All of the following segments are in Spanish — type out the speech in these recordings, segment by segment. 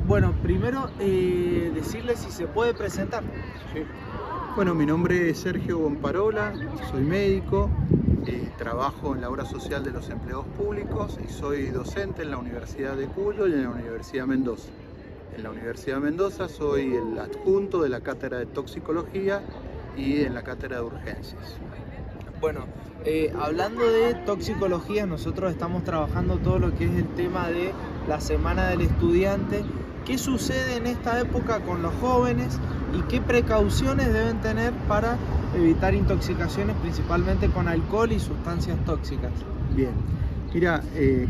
Bueno, primero decirle si se puede presentar. Sí. Bueno, mi nombre es Sergio Bomparola, soy médico, trabajo en la obra social de los empleados públicos y soy docente en la Universidad de Cuyo y en la Universidad de Mendoza. En la Universidad de Mendoza soy el adjunto de la cátedra de toxicología y en la cátedra de urgencias. Bueno, hablando de toxicología, nosotros estamos trabajando todo lo que es el tema de la Semana del Estudiante. ¿Qué sucede en esta época con los jóvenes y qué precauciones deben tener para evitar intoxicaciones, principalmente con alcohol y sustancias tóxicas? Bien, mira,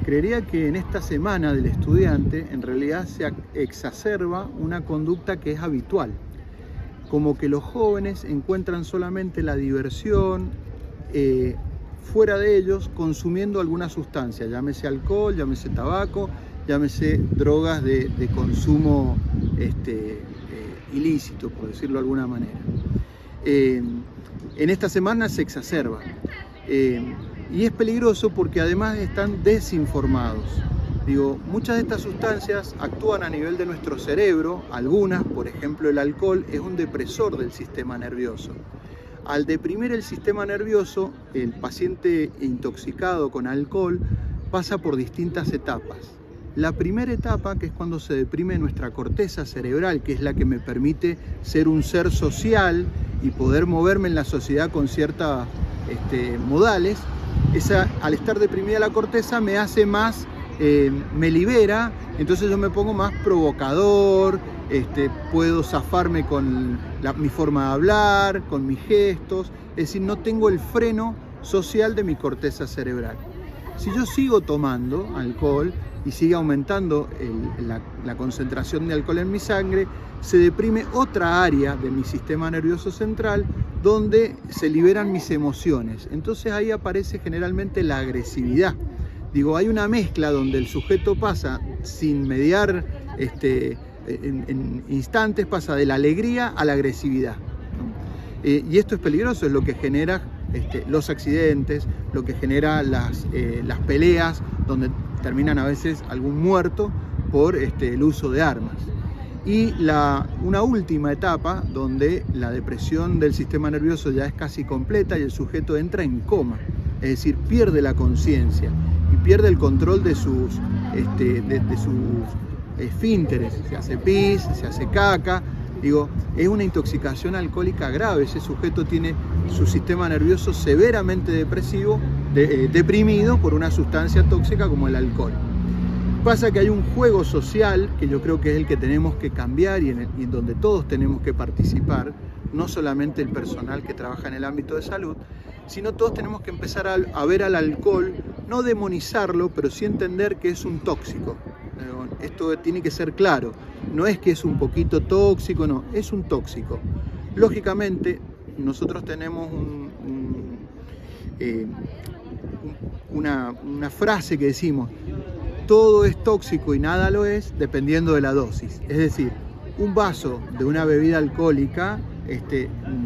creería que en esta Semana del Estudiante en realidad se exacerba una conducta que es habitual, como que los jóvenes encuentran solamente la diversión fuera de ellos consumiendo alguna sustancia, llámese alcohol, llámese tabaco, llámese drogas de consumo ilícito, por decirlo de alguna manera. En esta semana se exacerba y es peligroso porque además están desinformados. Digo, muchas de estas sustancias actúan a nivel de nuestro cerebro, algunas, por ejemplo el alcohol, es un depresor del sistema nervioso. Al deprimir el sistema nervioso, el paciente intoxicado con alcohol pasa por distintas etapas. La primera etapa, que es cuando se deprime nuestra corteza cerebral, que es la que me permite ser un ser social y poder moverme en la sociedad con ciertas modales, al estar deprimida la corteza me hace más, me libera, entonces yo me pongo más provocador, puedo zafarme con mi forma de hablar, con mis gestos, es decir, no tengo el freno social de mi corteza cerebral. Si yo sigo tomando alcohol y sigue aumentando la concentración de alcohol en mi sangre, se deprime otra área de mi sistema nervioso central donde se liberan mis emociones. Entonces ahí aparece generalmente la agresividad. Digo, hay una mezcla donde el sujeto pasa sin mediar en instantes, pasa de la alegría a la agresividad. Y esto es peligroso, es lo que genera los accidentes, lo que genera las peleas, donde terminan a veces algún muerto por el uso de armas. Y una última etapa donde la depresión del sistema nervioso ya es casi completa y el sujeto entra en coma, es decir, pierde la conciencia y pierde el control de sus esfínteres, se hace pis, se hace caca. Digo, es una intoxicación alcohólica grave, ese sujeto tiene su sistema nervioso severamente deprimido por una sustancia tóxica como el alcohol. Pasa que hay un juego social que yo creo que es el que tenemos que cambiar y en donde todos tenemos que participar, no solamente el personal que trabaja en el ámbito de salud, sino todos tenemos que empezar a ver al alcohol, no demonizarlo, pero sí entender que es un tóxico. Esto tiene que ser claro, no es que es un poquito tóxico, no, es un tóxico. Lógicamente, nosotros tenemos una frase que decimos, todo es tóxico y nada lo es, dependiendo de la dosis. Es decir, un vaso de una bebida alcohólica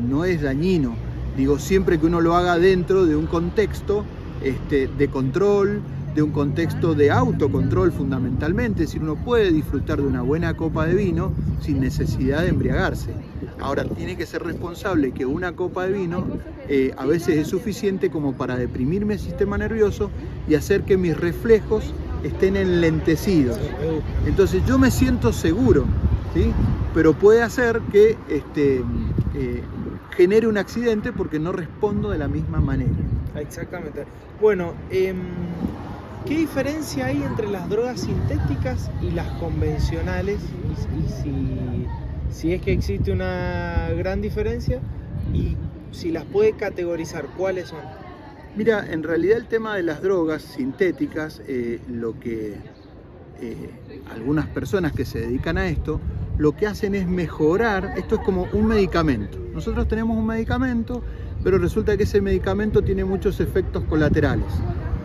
no es dañino. Digo, siempre que uno lo haga dentro de un contexto de control, de un contexto de autocontrol fundamentalmente, es decir, uno puede disfrutar de una buena copa de vino sin necesidad de embriagarse. Ahora, tiene que ser responsable que una copa de vino a veces es suficiente como para deprimirme el sistema nervioso y hacer que mis reflejos estén enlentecidos. Entonces yo me siento seguro, ¿sí? Pero puede hacer que genere un accidente porque no respondo de la misma manera. Exactamente. Bueno, ¿qué diferencia hay entre las drogas sintéticas y las convencionales? Y si es que existe una gran diferencia y si las puede categorizar, ¿cuáles son? Mira, en realidad el tema de las drogas sintéticas, lo que algunas personas que se dedican a esto, lo que hacen es mejorar, esto es como un medicamento. Nosotros tenemos un medicamento, pero resulta que ese medicamento tiene muchos efectos colaterales.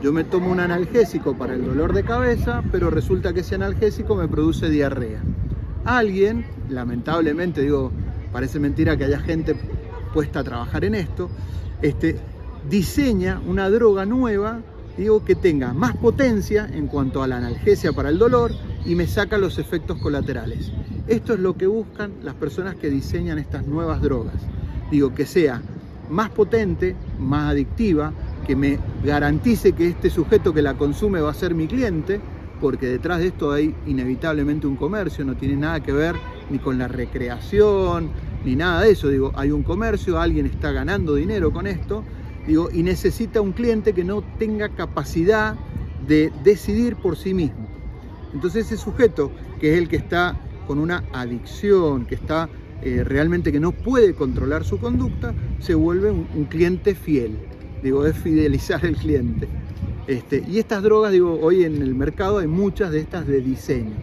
Yo me tomo un analgésico para el dolor de cabeza, pero resulta que ese analgésico me produce diarrea. Alguien, lamentablemente, digo, parece mentira que haya gente puesta a trabajar en esto, diseña una droga nueva, digo, que tenga más potencia en cuanto a la analgesia para el dolor y me saca los efectos colaterales. Esto es lo que buscan las personas que diseñan estas nuevas drogas. Digo, que sea más potente, más adictiva, que me garantice que este sujeto que la consume va a ser mi cliente, porque detrás de esto hay inevitablemente un comercio, no tiene nada que ver ni con la recreación, ni nada de eso. Digo, hay un comercio, alguien está ganando dinero con esto, digo, y necesita un cliente que no tenga capacidad de decidir por sí mismo. Entonces ese sujeto, que es el que está con una adicción, que está realmente que no puede controlar su conducta, se vuelve un cliente fiel. Digo, es fidelizar al cliente. Y estas drogas, digo, hoy en el mercado hay muchas de estas de diseño.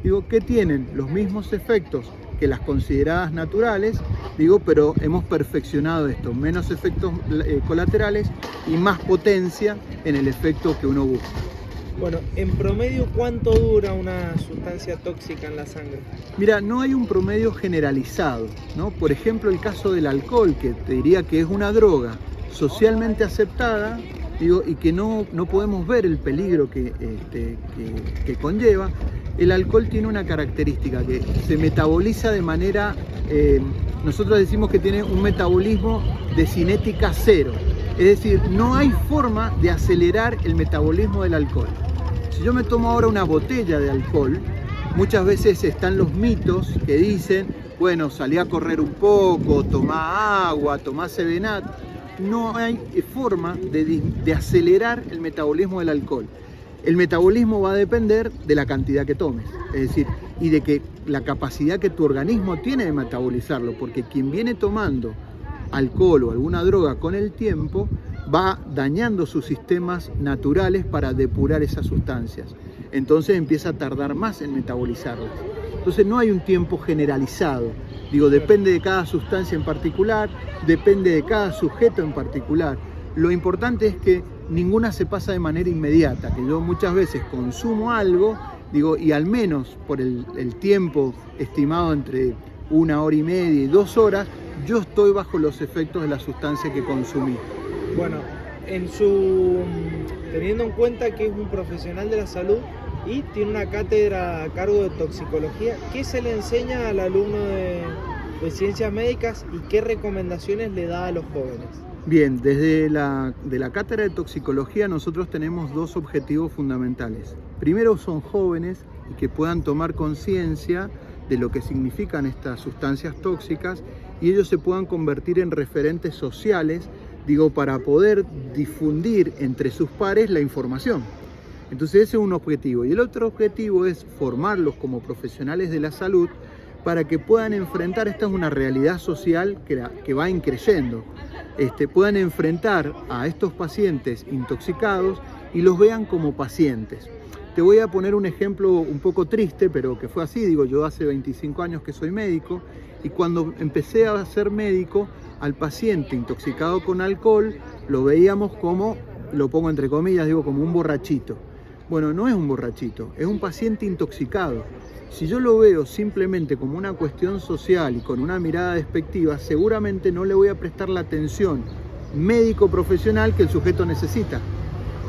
Digo, que tienen los mismos efectos que las consideradas naturales, digo, pero hemos perfeccionado esto, menos efectos colaterales y más potencia en el efecto que uno busca. Bueno, en promedio, ¿cuánto dura una sustancia tóxica en la sangre? Mira, no hay un promedio generalizado, ¿no? Por ejemplo, el caso del alcohol, que te diría que es una droga socialmente aceptada, digo, y que no podemos ver el peligro que conlleva. El alcohol tiene una característica, que se metaboliza de manera, nosotros decimos que tiene un metabolismo de cinética cero, es decir, no hay forma de acelerar el metabolismo del alcohol. Si yo me tomo ahora una botella de alcohol, muchas veces están los mitos que dicen, bueno, salí a correr un poco, tomá agua, tomá Sevenat. No hay forma de acelerar el metabolismo del alcohol. El metabolismo va a depender de la cantidad que tomes, es decir, y de que la capacidad que tu organismo tiene de metabolizarlo, porque quien viene tomando alcohol o alguna droga con el tiempo va dañando sus sistemas naturales para depurar esas sustancias. Entonces empieza a tardar más en metabolizarlas. Entonces no hay un tiempo generalizado. Digo, depende de cada sustancia en particular, depende de cada sujeto en particular. Lo importante es que ninguna se pasa de manera inmediata, que yo muchas veces consumo algo, digo, y al menos por el tiempo estimado entre 1 hora y media y 2 horas, yo estoy bajo los efectos de la sustancia que consumí. Bueno, teniendo en cuenta que es un profesional de la salud y tiene una cátedra a cargo de toxicología, ¿qué se le enseña al alumno de ciencias médicas y qué recomendaciones le da a los jóvenes? Bien, desde la cátedra de toxicología nosotros tenemos 2 objetivos fundamentales. Primero, son jóvenes y que puedan tomar conciencia de lo que significan estas sustancias tóxicas y ellos se puedan convertir en referentes sociales, digo, para poder difundir entre sus pares la información. Entonces ese es un objetivo. Y el otro objetivo es formarlos como profesionales de la salud para que puedan enfrentar, esta es una realidad social que va increyendo, puedan enfrentar a estos pacientes intoxicados y los vean como pacientes. Te voy a poner un ejemplo un poco triste, pero que fue así. Digo, yo hace 25 años que soy médico y cuando empecé a ser médico, al paciente intoxicado con alcohol lo veíamos como, lo pongo entre comillas, digo, como un borrachito. Bueno, no es un borrachito, es un paciente intoxicado. Si yo lo veo simplemente como una cuestión social y con una mirada despectiva, seguramente no le voy a prestar la atención médico profesional que el sujeto necesita.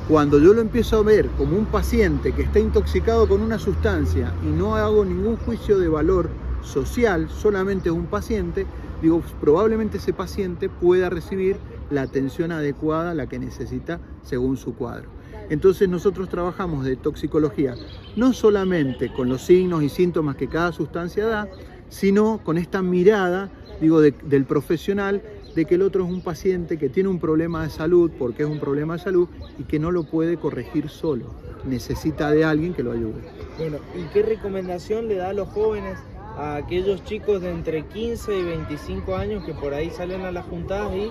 Cuando yo lo empiezo a ver como un paciente que está intoxicado con una sustancia y no hago ningún juicio de valor social, solamente es un paciente, digo, probablemente ese paciente pueda recibir la atención adecuada, la que necesita según su cuadro. Entonces nosotros trabajamos de toxicología no solamente con los signos y síntomas que cada sustancia da, sino con esta mirada, digo, del profesional, de que el otro es un paciente que tiene un problema de salud, porque es un problema de salud, y que no lo puede corregir solo, necesita de alguien que lo ayude. Bueno, ¿y qué recomendación le da a los jóvenes, a aquellos chicos de entre 15 y 25 años que por ahí salen a las juntadas y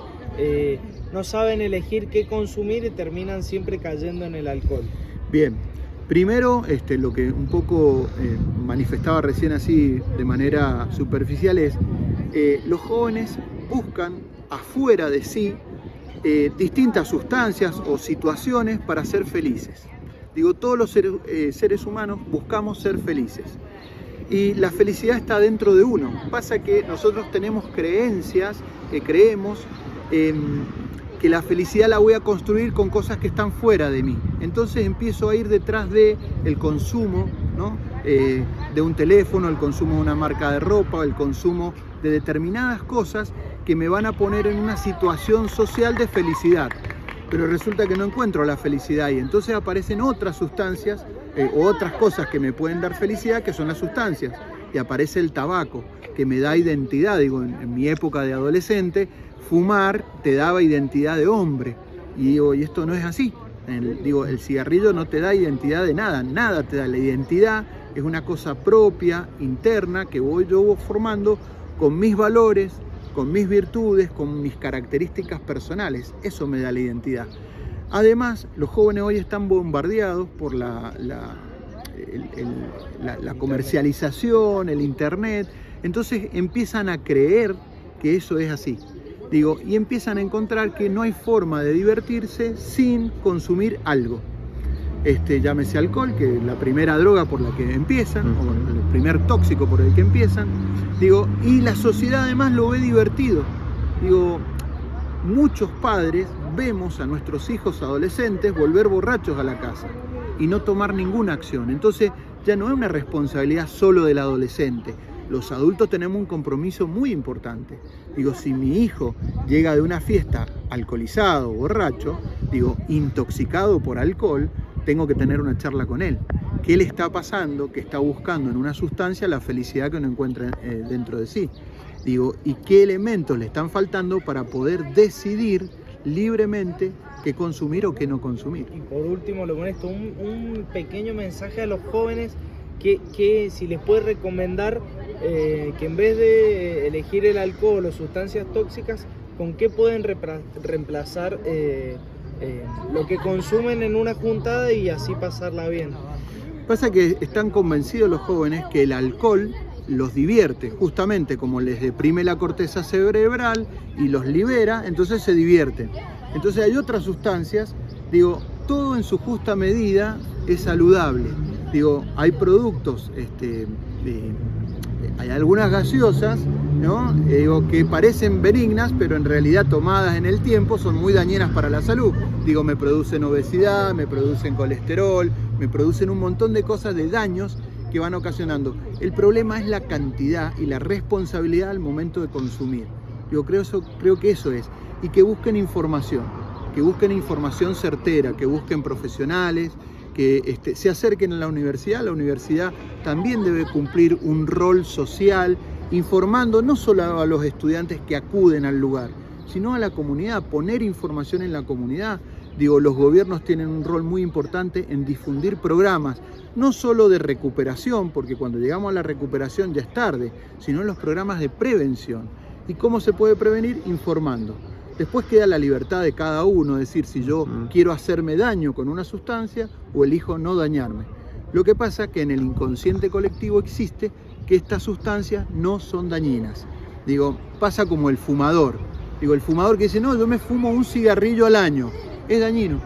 no saben elegir qué consumir y terminan siempre cayendo en el alcohol? Bien, primero lo que un poco manifestaba recién así de manera superficial es los jóvenes buscan afuera de sí distintas sustancias o situaciones para ser felices. Digo, todos los seres humanos buscamos ser felices. Y la felicidad está dentro de uno. Pasa que nosotros tenemos creencias, que creemos que la felicidad la voy a construir con cosas que están fuera de mí. Entonces empiezo a ir detrás del consumo ¿no? De un teléfono, el consumo de una marca de ropa, el consumo de determinadas cosas que me van a poner en una situación social de felicidad. Pero resulta que no encuentro la felicidad y entonces aparecen otras sustancias o otras cosas que me pueden dar felicidad, que son las sustancias. Y aparece el tabaco, que me da identidad. Digo, en mi época de adolescente, fumar te daba identidad de hombre. Y digo, y esto no es así. El cigarrillo no te da identidad de nada, nada te da. La identidad es una cosa propia, interna, que yo voy formando con mis valores, con mis virtudes, con mis características personales. Eso me da la identidad. Además, los jóvenes hoy están bombardeados por la comercialización, el internet. Entonces empiezan a creer que eso es así. Y empiezan a encontrar que no hay forma de divertirse sin consumir algo. Llámese alcohol, que es la primera droga por la que empiezan, o el primer tóxico por el que empiezan. Y la sociedad además lo ve divertido. Muchos padres vemos a nuestros hijos adolescentes volver borrachos a la casa y no tomar ninguna acción. Entonces ya no es una responsabilidad solo del adolescente. Los adultos tenemos un compromiso muy importante. Si mi hijo llega de una fiesta alcoholizado, borracho, intoxicado por alcohol, tengo que tener una charla con él. ¿Qué le está pasando? Que está buscando en una sustancia la felicidad que no encuentra dentro de sí. ¿Y qué elementos le están faltando para poder decidir libremente qué consumir o qué no consumir? Y por último, lo honesto, un pequeño mensaje a los jóvenes que si les puede recomendar que en vez de elegir el alcohol o sustancias tóxicas, ¿con qué pueden reemplazar lo que consumen en una juntada y así pasarla bien? Pasa que están convencidos los jóvenes que el alcohol los divierte, justamente como les deprime la corteza cerebral y los libera, entonces se divierten. Entonces hay otras sustancias, todo en su justa medida es saludable. Hay productos, hay algunas gaseosas, ¿no? Que parecen benignas, pero en realidad tomadas en el tiempo son muy dañinas para la salud. Me producen obesidad, me producen colesterol, me producen un montón de cosas, de daños que van ocasionando. El problema es la cantidad y la responsabilidad al momento de consumir. Creo que eso es. Y que busquen información certera, que busquen profesionales, que se acerquen a la universidad. La universidad también debe cumplir un rol social, informando no solo a los estudiantes que acuden al lugar, sino a la comunidad, poner información en la comunidad. Los gobiernos tienen un rol muy importante en difundir programas, no solo de recuperación, porque cuando llegamos a la recuperación ya es tarde, sino los programas de prevención. ¿Y cómo se puede prevenir? Informando. Después queda la libertad de cada uno, decir si yo quiero hacerme daño con una sustancia o elijo no dañarme. Lo que pasa es que en el inconsciente colectivo existe que estas sustancias no son dañinas. Pasa como el fumador. El fumador que dice, no, yo me fumo un cigarrillo al año. Es dañino.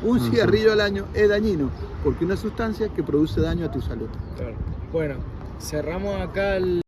Un cigarrillo al año es dañino, porque es una sustancia que produce daño a tu salud. Claro. Bueno, cerramos acá el...